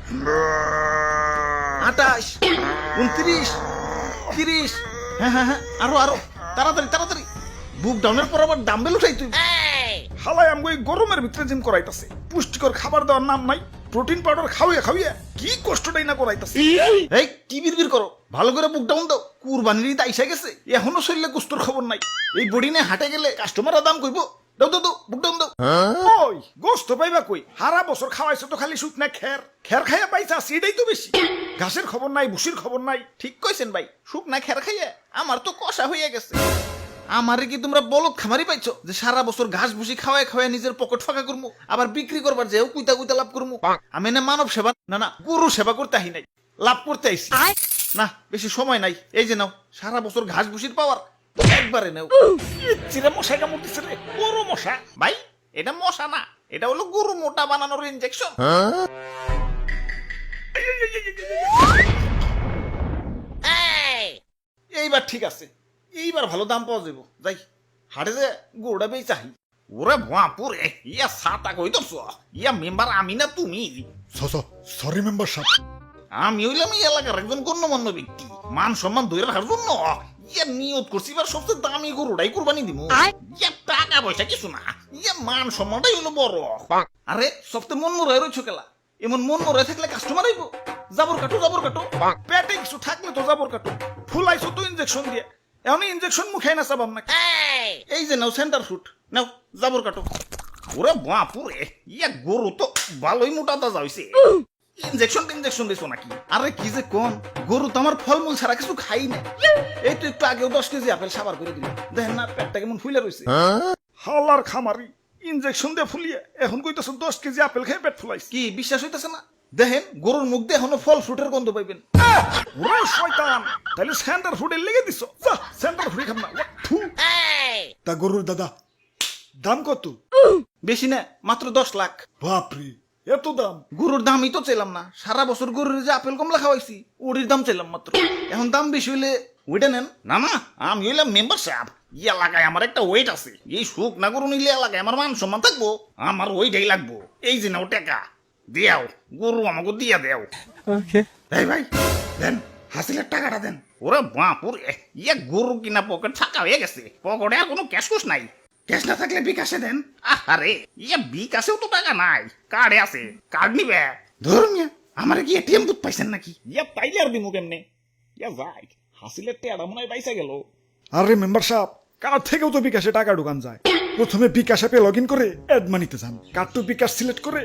28, 29, 30। হ্যাঁ হ্যাঁ হ্যাঁ, আরো আরো, তাড়াতাড়ি তাড়াতাড়ি। বুক ডাউনের পর আবার ডাম্বেল উঠাই তুই। হালাই আমগো এই গরমের ভিতরে জিম করাইতাছে, পুষ্টিকর খাবার দেওয়ার নাম নাই, প্রোটিন পাউডার খাওয়া খাওয়া কি কষ্টটাই না করাইতাছে। এই কি বিড়বিড় করো, ভালো করে বুক ডাউন দাও। কুরবানির ঈদ আইসা গেছে, এখনো শরীরে কুস্তর খবর নাই। এই বডি নিয়ে হাটে গেলে কাস্টমাররা দাম কইবো। দাও দাও দাও, বুক ডাউন দাও। ওই গোস্ত পাইবা কই? হারা বছর খাওয়াইছো তো খালি শুকনা খের, খের খাইয়া পাইছা সেটাই তো বেশি। ঘাসের খবর নাই, ভুসির খবর নাই। ঠিক কইছেন ভাই, শুকনা খের খাইয়া আমার তো কষা হইয়া গেছে। আমারে কি তোমরা বলদ খামারি পাইছো যে সারা বছর ঘাস ভুসি খাওয়ায় খাওয়ায় নিজের পকেট ফাঁকা করবো, আবার বিক্রি করবার যেও কুইতা কুইতা লাভ করবো? আমি না মানব সেবা না গরু সেবা করতে আহি নাই, লাভ করতে আইছি। না বেশি সময় নাই, এই যে নাও সারা বছর ঘাস ভুসির পাওয়ার একবারে নাও। চিরা মশা কামড় দিছে রে, বড় মশা। ভাই এটা মশা না, এটা হলো গরু মোটা বানানোর ইনজেকশন। এইবার ঠিক আছে, এইবার ভালো দাম পাওয়া যাবো। যাই হাটে যে গরুটা বেই চাহি। ওরে বাপুরে, ইয়া সাতা কই তোর ইয়া মেম্বার আমি না তুমি? সরি মেম্বার সাহেব। আমি হইলাম এই এলাকার একজন গণ্যমান্য ব্যক্তি, মান সম্মান ধরে রাখার জন্য ইয়া নিয়ত করছি এবার সবচেয়ে দামি গরুটাই কুরবানি দিব। ইয়া টাকা পয়সা কিছু না, ইয়া মান সম্মানটাই হলো বড়। আরে সবচেয়ে মন মরে রয়েছো কেলা, এমন মন মরে থাকলে কাস্টমার আইবো। জাবর কাটো জাবর কাটো, পেটে কিছু থাকলে তো যাবর কাটো, ফুলাইছো তো ইনজেকশন দিয়ে, এখন ইনজেকশন মুখে না চাবাম না। এই যে নাও সেন্টার ফুট, নাও জাবর কাটো। ওরে বাপুরে, ইয়া গরু তো ভালোই মোটা তাজা হইছে। ইনজেকশন দিছো নাকি? আরে কি যে কোন, গরু তো আমার ফলমূল ছাড়া কিছু খাই না। এই তো একটু আগেও 10 কেজি আপেল সাবার করে দিল, দেখেন না পেটটা কেমন ফুলে রয়েছে। হালার খামারি ইনজেকশন দিয়ে ফুলিয়ে এখন কইতাছো 10 কেজি আপেল খেয়ে পেট ফুলাইছে। কি বিশ্বাস হইতেছে না? দেখেন গরুর মুখ দিয়ে এখনো ফল ফ্রুটের গন্ধ পাইবেন। ওরে শয়তান, তাহলে সেন্টার ফুডে লেগে দিছো। যা সেন্টার ফুডে খাম না। থু। তা গরুর দাদা দাম কত? বেশি না, মাত্র 10 লাখ। বাপরে, এত দাম? গরুর দামই তো চাইলাম না, সারা বছর গরুর যে আপেল কমলা খাওয়াইছি ওটির দাম চাইলাম মাত্র। এখন দাম বেশি হইলে ওইটা নেন। না না, আমি হইলাম মেম্বার সাহেব, এই এলাকায় আমার একটা ওয়েট আছে। এই সুখ না গরু নিলে এলাকায় আমার মান সম্মান থাকবো, আমার ওইটাই লাগবো। এই যে নাও টাকা দিয়াও, গরু আমাকে দিয়া দেও। এই ভাই দেন, হাসিলের টাকাটা দেন। ওরে বাপুরে, ইয়া গরু কিনা পকেট ফাঁকা হয়ে গেছে, পকেটে আর কোনো ক্যাশ কুশ নাই। ক্যাশ না থাকলে বিকাশে দেন। আরে ইয়া বিকাশেও তো টাকা নাই, কার্ডে আছে, কার্ড নিবে। ধরুন আমার কি এটিএম বুথ পাইছেন নাকি? ইয়া পাইলে আর দিমু কেমনে? ইয়া ভাই হাসিলের টেয়াটা মনে হয় পাইসা গেল। আরে মেম্বার সাহেব, কার্ড থেকেও তো বিকাশে টাকা ঢুকান যায়। প্রথমে বিকাশ অ্যাপে লগ ইন করে অ্যাড মানিতে যান, কার্ড টু বিকাশ সিলেক্ট করে